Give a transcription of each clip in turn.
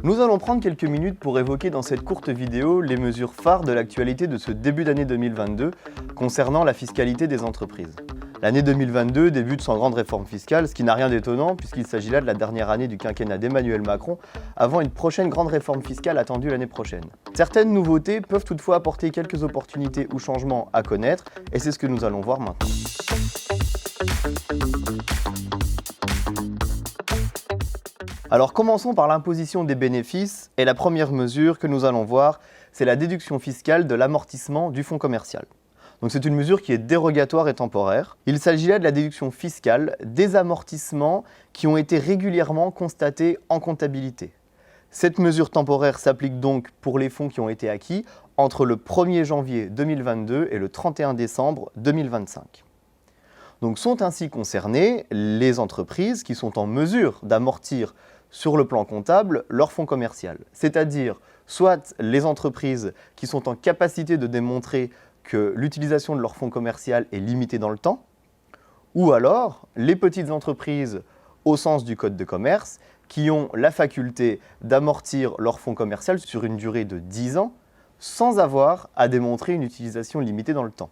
Nous allons prendre quelques minutes pour évoquer dans cette courte vidéo les mesures phares de l'actualité de ce début d'année 2022 concernant la fiscalité des entreprises. L'année 2022 débute sans grande réforme fiscale, ce qui n'a rien d'étonnant puisqu'il s'agit là de la dernière année du quinquennat d'Emmanuel Macron avant une prochaine grande réforme fiscale attendue l'année prochaine. Certaines nouveautés peuvent toutefois apporter quelques opportunités ou changements à connaître et c'est ce que nous allons voir maintenant. Alors commençons par l'imposition des bénéfices et la première mesure que nous allons voir, c'est la déduction fiscale de l'amortissement du fonds commercial. Donc c'est une mesure qui est dérogatoire et temporaire. Il s'agit là de la déduction fiscale des amortissements qui ont été régulièrement constatés en comptabilité. Cette mesure temporaire s'applique donc pour les fonds qui ont été acquis entre le 1er janvier 2022 et le 31 décembre 2025. Donc sont ainsi concernées les entreprises qui sont en mesure d'amortir sur le plan comptable leur fonds commercial, c'est-à-dire soit les entreprises qui sont en capacité de démontrer que l'utilisation de leur fonds commercial est limitée dans le temps, ou alors les petites entreprises au sens du Code de commerce qui ont la faculté d'amortir leur fonds commercial sur une durée de 10 ans sans avoir à démontrer une utilisation limitée dans le temps.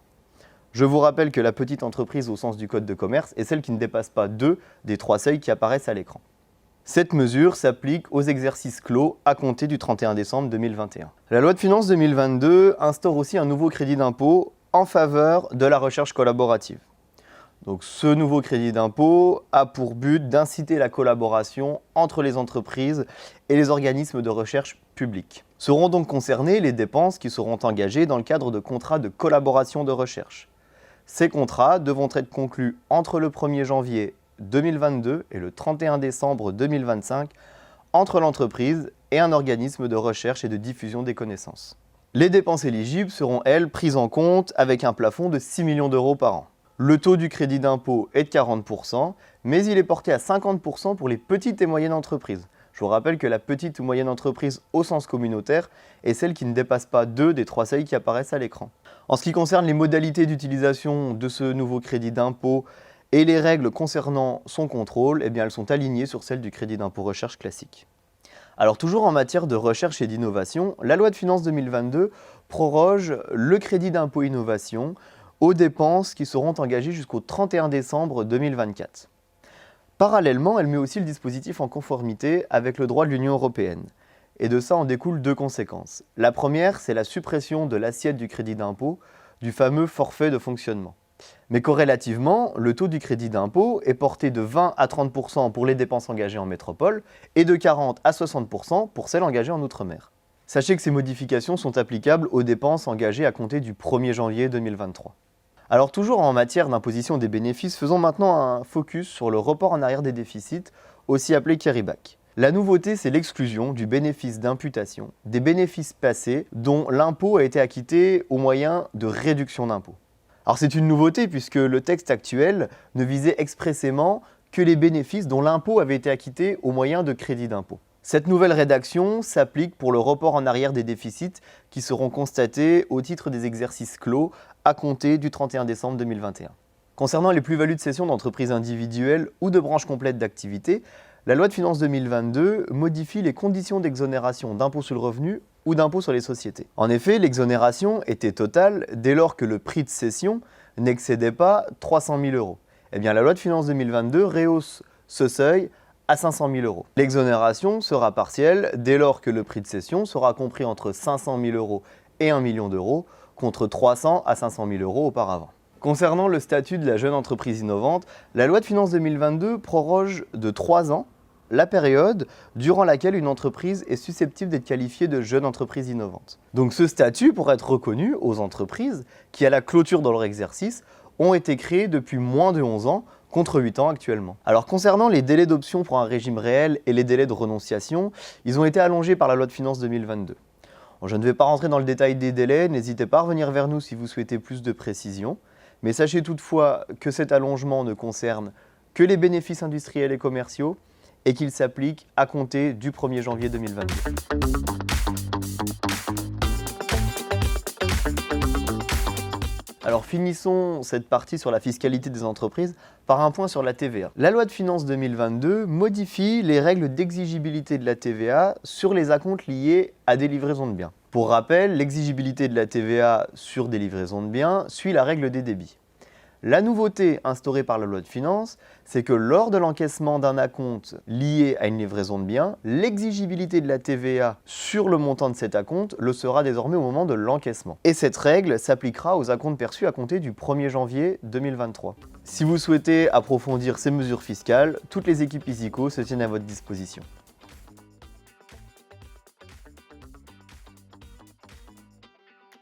Je vous rappelle que la petite entreprise au sens du Code de commerce est celle qui ne dépasse pas 2 des 3 seuils qui apparaissent à l'écran. Cette mesure s'applique aux exercices clos à compter du 31 décembre 2021. La loi de finances 2022 instaure aussi un nouveau crédit d'impôt en faveur de la recherche collaborative. Donc ce nouveau crédit d'impôt a pour but d'inciter la collaboration entre les entreprises et les organismes de recherche publics. Seront donc concernées les dépenses qui seront engagées dans le cadre de contrats de collaboration de recherche. Ces contrats devront être conclus entre le 1er janvier 2022 et le 31 décembre 2025 entre l'entreprise et un organisme de recherche et de diffusion des connaissances. Les dépenses éligibles seront, elles, prises en compte avec un plafond de 6 millions d'euros par an. Le taux du crédit d'impôt est de 40%, mais il est porté à 50% pour les petites et moyennes entreprises. Je vous rappelle que la petite ou moyenne entreprise au sens communautaire est celle qui ne dépasse pas 2 des 3 seuils qui apparaissent à l'écran. En ce qui concerne les modalités d'utilisation de ce nouveau crédit d'impôt et les règles concernant son contrôle, eh bien, elles sont alignées sur celles du crédit d'impôt recherche classique. Alors toujours en matière de recherche et d'innovation, la loi de finances 2022 proroge le crédit d'impôt innovation aux dépenses qui seront engagées jusqu'au 31 décembre 2024. Parallèlement, elle met aussi le dispositif en conformité avec le droit de l'Union européenne. Et de ça en découlent 2 conséquences. La première, c'est la suppression de l'assiette du crédit d'impôt, du fameux forfait de fonctionnement. Mais corrélativement, le taux du crédit d'impôt est porté de 20 à 30% pour les dépenses engagées en métropole et de 40 à 60% pour celles engagées en Outre-mer. Sachez que ces modifications sont applicables aux dépenses engagées à compter du 1er janvier 2023. Alors toujours en matière d'imposition des bénéfices, faisons maintenant un focus sur le report en arrière des déficits, aussi appelé carry-back. La nouveauté, c'est l'exclusion du bénéfice d'imputation des bénéfices passés dont l'impôt a été acquitté au moyen de réduction d'impôt. Alors c'est une nouveauté puisque le texte actuel ne visait expressément que les bénéfices dont l'impôt avait été acquitté au moyen de crédit d'impôt. Cette nouvelle rédaction s'applique pour le report en arrière des déficits qui seront constatés au titre des exercices clos à compter du 31 décembre 2021. Concernant les plus-values de cession d'entreprises individuelles ou de branches complètes d'activité, la loi de finances 2022 modifie les conditions d'exonération d'impôt sur le revenu ou d'impôt sur les sociétés. En effet, l'exonération était totale dès lors que le prix de cession n'excédait pas 300 000 euros. Eh bien, la loi de finances 2022 rehausse ce seuil à 500 000 euros. L'exonération sera partielle dès lors que le prix de cession sera compris entre 500 000 euros et 1 million d'euros, contre 300 à 500 000 euros auparavant. Concernant le statut de la jeune entreprise innovante, la loi de finances 2022 proroge de 3 ans la période durant laquelle une entreprise est susceptible d'être qualifiée de jeune entreprise innovante. Donc ce statut pourra être reconnu aux entreprises qui, à la clôture de leur exercice, ont été créées depuis moins de 11 ans, contre 8 ans actuellement. Alors concernant les délais d'option pour un régime réel et les délais de renonciation, ils ont été allongés par la loi de finances 2022. Bon, je ne vais pas rentrer dans le détail des délais, n'hésitez pas à revenir vers nous si vous souhaitez plus de précision. Mais sachez toutefois que cet allongement ne concerne que les bénéfices industriels et commerciaux et qu'il s'applique à compter du 1er janvier 2022. Alors finissons cette partie sur la fiscalité des entreprises par un point sur la TVA. La loi de finances 2022 modifie les règles d'exigibilité de la TVA sur les acomptes liés à des livraisons de biens. Pour rappel, l'exigibilité de la TVA sur des livraisons de biens suit la règle des débits. La nouveauté instaurée par la loi de finances, c'est que lors de l'encaissement d'un acompte lié à une livraison de biens, l'exigibilité de la TVA sur le montant de cet acompte le sera désormais au moment de l'encaissement. Et cette règle s'appliquera aux acomptes perçus à compter du 1er janvier 2023. Si vous souhaitez approfondir ces mesures fiscales, toutes les équipes Isico se tiennent à votre disposition.